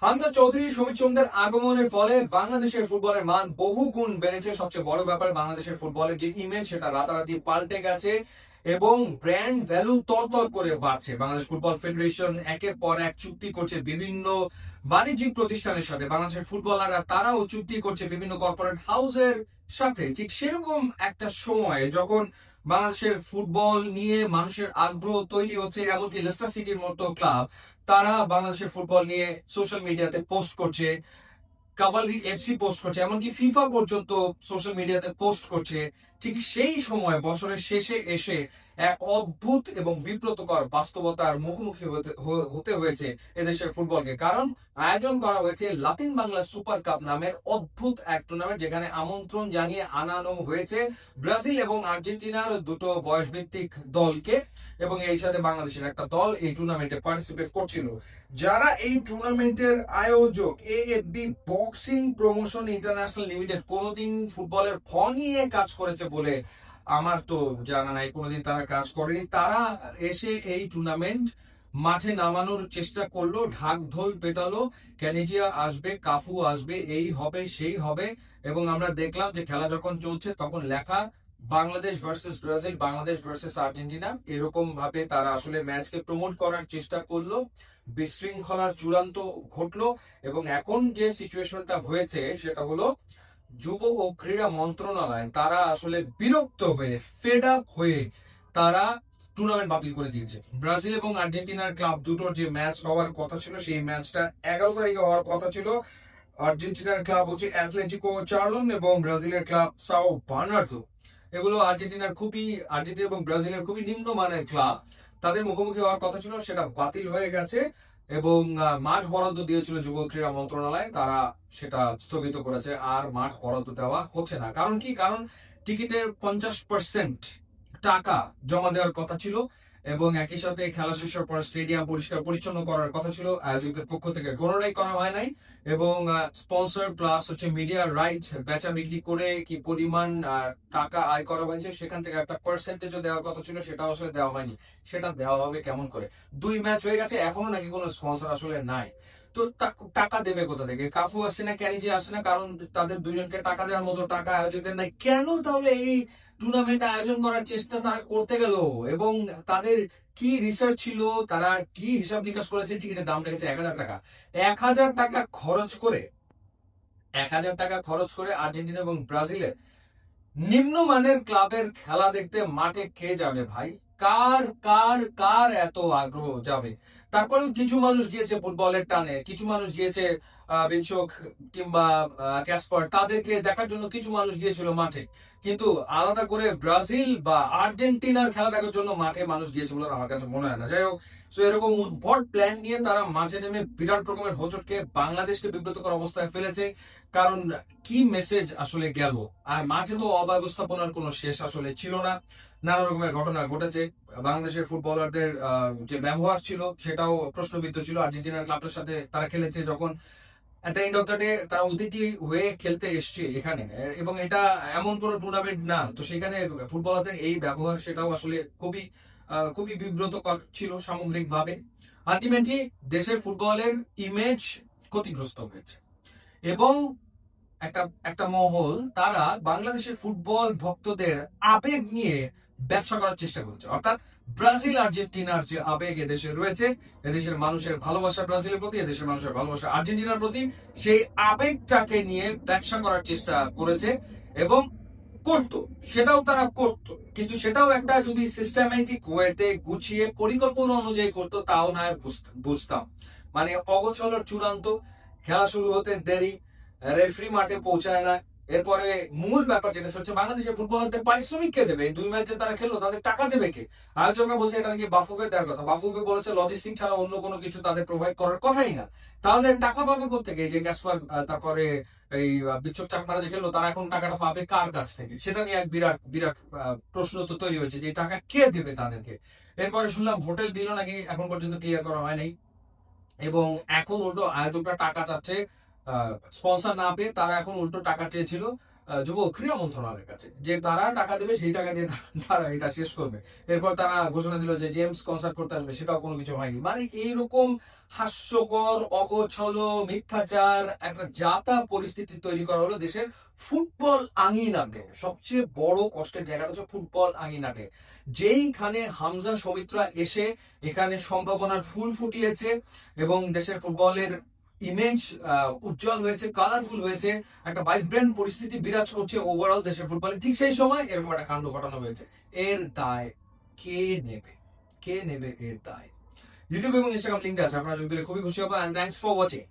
হামজা চৌধুরী, সুমিত সোমদের আগমনের ফলে বাংলাদেশের ফুটবলের মান বহু গুণ বেড়েছে। সবচেয়ে বড় ব্যাপার, বাংলাদেশের ফুটবলের যে ইমেজ সেটা রাতারাতি পাল্টে গেছে এবং ব্র্যান্ড ভ্যালু তরতর করে বাড়ছে। বাংলাদেশ ফুটবল ফেডারেশন একের পর এক চুক্তি করছে বিভিন্ন বাণিজ্যিক প্রতিষ্ঠানের সাথে। বাংলাদেশের ফুটবলাররা তারাও চুক্তি করছে বিভিন্ন কর্পোরেট হাউসের সাথে। ঠিক সেরকম একটা সময়ে যখন বাংলাদেশের ফুটবল নিয়ে মানুষের আগ্রহ তৈরি হচ্ছে, এমনকি লেস্টার সিটির মতো ক্লাব তারা বাংলাদেশের ফুটবল নিয়ে সোশ্যাল মিডিয়াতে পোস্ট করছে, কাভালরি এফসি পোস্ট করছে, এমনকি ফিফা পর্যন্ত সোশ্যাল মিডিয়াতে পোস্ট করছে। ঠিক সেই সময় বছরের শেষে এসে এক অদ্ভুত এবং বিব্রতকর বাস্তবতার মুখোমুখি হতে হয়েছে এদেশের ফুটবলকে। কারণ আয়োজন করা হয়েছে লাতিন বাংলা সুপার কাপ নামের অদ্ভুত এক টুর্নামেন্ট, যেখানে আমন্ত্রণ জানিয়ে আনানো হয়েছে ব্রাজিল এবং আর্জেন্টিনার দুটো বয়সভিত্তিক দলকে, এবং এই সাথে বাংলাদেশের একটা দল এই টুর্নামেন্টে পার্টিসিপেট করছিল। যারা এই টুর্নামেন্টের আয়োজক AFB boxing promotion international limited, কোনোদিন ফুটবলের ফ নিয়ে কাজ করেছে বলে আমার তো জানা নাই, কোনোদিন তারা কাজ করেনি। তারা এসে এই টুর্নামেন্ট মাঠে নামানোর চেষ্টা করলো, ঢাক ঢোল পেটালো, ক্যানিজিয়া আসবে, কাফু আসবে, এই হবে সেই হবে। এবং আমরা দেখলাম যে খেলা যখন চলছে তখন লেখা Bangladesh versus Brazil, Bangladesh versus Argentina, এরকম ভাবে তারা আসলে ম্যাচকে প্রমোট করার চেষ্টা করলো। বিশৃঙ্খলার চূড়ান্ত ঘটলো এবং এখন যে সিচুয়েশনটা হয়েছে সেটা হলো যুব ও ক্রীড়া মন্ত্রণালয় তারা আসলে বিরক্ত হয়ে, ফেড আপ হয়ে তারা টুর্নামেন্ট বাতিল করে দিয়েছে। ব্রাজিল এবং আর্জেন্টিনার ক্লাব দুটোর যে ম্যাচ হওয়ার কথা ছিল সেই ম্যাচটা 11 তারিখে হওয়ার কথা ছিল। আর্জেন্টিনার ক্লাব হচ্ছে অ্যাথলেটিকো চার্লন এবং ব্রাজিলের ক্লাব সাও বার্নার্দো। এগুলো আর্জেন্টিনা এবং ব্রাজিলের খুবই নিম্নমানের ক্লাব। তাদের মুখোমুখি হওয়ার কথা ছিল, সেটা বাতিল হয়ে গেছে এবং মাঠ বরাদ্দ দিয়েছিল যুব ক্রীড়া মন্ত্রণালয়, তারা সেটা স্থগিত করেছে। আর মাঠ বরাদ্দ দেওয়া হচ্ছে না। কারণ কি? কারণ টিকিটের 50% টাকা জমা দেওয়ার কথা ছিল এবং একই সাথে খেলা শেষের পর স্টেডিয়াম পরিষ্কার পরিচ্ছন্ন করার কথা ছিল। আয়োজকদের পক্ষ থেকে কোনোটাই করা হয় নাই এবং স্পন্সর প্লাস হচ্ছে মিডিয়া রাইট বেচা বিক্রি করে কি পরিমাণ টাকা আয় করা হয়েছে সেখান থেকে একটা পার্সেন্টেজও দেওয়ার কথা ছিল, সেটা আসলে দেওয়া হয়নি। সেটা দেওয়া হবে কেমন করে? 2 ম্যাচ হয়ে গেছে, এখনো নাকি কোনো স্পন্সর আসলে নাই। তো টাকা দেবে কোথা থেকে? কাফু আসছে না, ক্যানিজি আসছে না, কারণ তাদের দুজনকে টাকা দেওয়ার মতো টাকা আয়োজকদের নাই। কেন তাহলে এই টুর্নামেন্ট আয়োজন করার চেষ্টা তারা করতে গেল? এবং তাদের কি রিসার্চ ছিল, তারা কি হিসাব নিকাশ করেছে? টিকিটের দাম রেখেছে 1000 টাকা। 1000 টাকা খরচ করে 1000 টাকা খরচ করে আর্জেন্টিনা এবং ব্রাজিলের নিম্নমানের ক্লাবের খেলা দেখতে মাঠে কে যাবে ভাই? কার কার কার এত আগ্রহ যাবে? তারপরেও কিছু মানুষ গিয়েছে ফুটবলের টানে, কিছু মানুষ গিয়েছে বিনচোক কিংবা ক্যাসপার, তাদেরকে দেখার জন্য কিছু মানুষ গিয়েছিল মাঠে। কিন্তু আলাদা করে ব্রাজিল বা আর্জেন্টিনার খেলা দেখার জন্য মাঠে মানুষ গিয়েছে বলে আমার কাছে মনে হয় না। যাই হোক, তো এরকম উদ্ভট প্ল্যান নিয়ে তারা মাঠে নেমে বিরাট রকমের হোঁচটকে বাংলাদেশকে বিব্রতকর অবস্থায় ফেলেছে। কারণ কি মেসেজ আসলে গেল? আর মাঠে তো অব্যবস্থাপনার কোনো শেষ আসলে ছিল না, নানা রকমের ঘটনা ঘটেছে। বাংলাদেশের ফুটবলারদের যে ব্যবহার ছিল সেটাও প্রশ্নবিদ্ধ ছিল। আর্জেন্টিনার ক্লাবটার সাথে তারা খেলেছে যখন, at the end of the day তারা অতিথি হয়ে খেলতে এসছে এখানে, এবং এটা এমন কোনো টুর্নামেন্ট না, তো সেখানে ফুটবলারদের এই ব্যবহার সেটাও আসলে খুবই খুবই বিব্রতকর ছিল সামগ্রিকভাবে। আলটিমেটলি দেশের ফুটবলের ইমেজ ক্ষতিগ্রস্ত হয়েছে এবং একটা একটা মহল তারা বাংলাদেশের ফুটবল ভক্তদের আবেগ নিয়ে ব্যবসা করার চেষ্টা করছে। অর্থাৎ ব্রাজিল আর্জেন্টিনার যে আবেগ এদেশে রয়েছে, এদেশের মানুষের ভালোবাসা ব্রাজিলের প্রতি, এদেশের মানুষের ভালোবাসা আর্জেন্টিনার প্রতি, সেই আবেগটাকে নিয়ে ব্যবসা করার চেষ্টা করেছে এবং করতো, সেটাও তারা করতো। কিন্তু সেটাও একটা যদি সিস্টেমেটিক ওয়েতে গুছিয়ে পরিকল্পনা অনুযায়ী করতো তাও না বুঝতাম। মানে অগোছালোর চূড়ান্ত, খেলা শুরু হতে দেরি, রেফারি মাঠে পৌঁছায় না। এরপরে মূল ব্যাপার যেটা হচ্ছে, বাংলাদেশের ফুটবলারদের পারিশ্রমিক কে দেবে? 2 ম্যাচে তারা খেললো, তাদের টাকা দেবে কে? আয়োজকরা বলছে এটা নাকি বাফুফে দেওয়ার কথা। বাফুফে বলেছে লজিস্টিক ছাড়া অন্য কোনো কিছু তাদের প্রোভাইড করার কথাই না। তাহলে টাকা পাবে কোথেকে? যে ক্যাসপার তারপরে এই বিশ্বক চাকমারা যে খেললো, তারা এখন টাকাটা পাবে কার কাছ থেকে? সেটা নিয়ে এক বিরাট বিরাট প্রশ্ন তো তৈরি হয়েছে যে টাকা কে দেবে তাদেরকে। এরপরে শুনলাম হোটেল বিলও নাকি এখন পর্যন্ত ক্লিয়ার করা হয় নাই এবং এখন উল্টো আয়োজকরা টাকা চাচ্ছে, স্পন্সর না পেয়ে তারা এখন উল্টো টাকা চেয়েছিল যুব ক্রীড়া মন্ত্রণালয়ের কাছে, যে তারা টাকা দেবে, সেই টাকা দিয়ে তারা এটা শেষ করবে। এরপর তারা ঘোষণা দিল যে জেমস কনসার্ট করতে আসবে, সেটাও কোনো কিছু হয়নি। মানে এইরকম হাস্যকর, অগোছালো, মিথ্যাচার একটা যাতা পরিস্থিতি তৈরি করা হলো দেশের ফুটবল আঙিনাতে। সবচেয়ে বড় কষ্টের জায়গাটা হচ্ছে ফুটবল আঙিনাতে, যেইখানে হামজা সৌমিত্রা এসে এখানে সম্ভাবনার ফুল ফুটিয়েছে এবং দেশের ফুটবলের ইমেজ উজ্জ্বল হয়েছে, কালারফুল হয়েছে, একটা ভাইব্রেন্ট পরিস্থিতি বিরাজ করছে ওভারঅল দেশের ফুটবলে। ঠিক সেই সময় এরকম একটা কাণ্ড ঘটানো হয়েছে। এর দায় কে নেবে? কে নেবে এর দায়? ইউটিউব এবং ইনস্টাগ্রাম লিঙ্ক আছে, আপনারা যোগ দিলে খুবই খুশি হবো। And thanks for watching.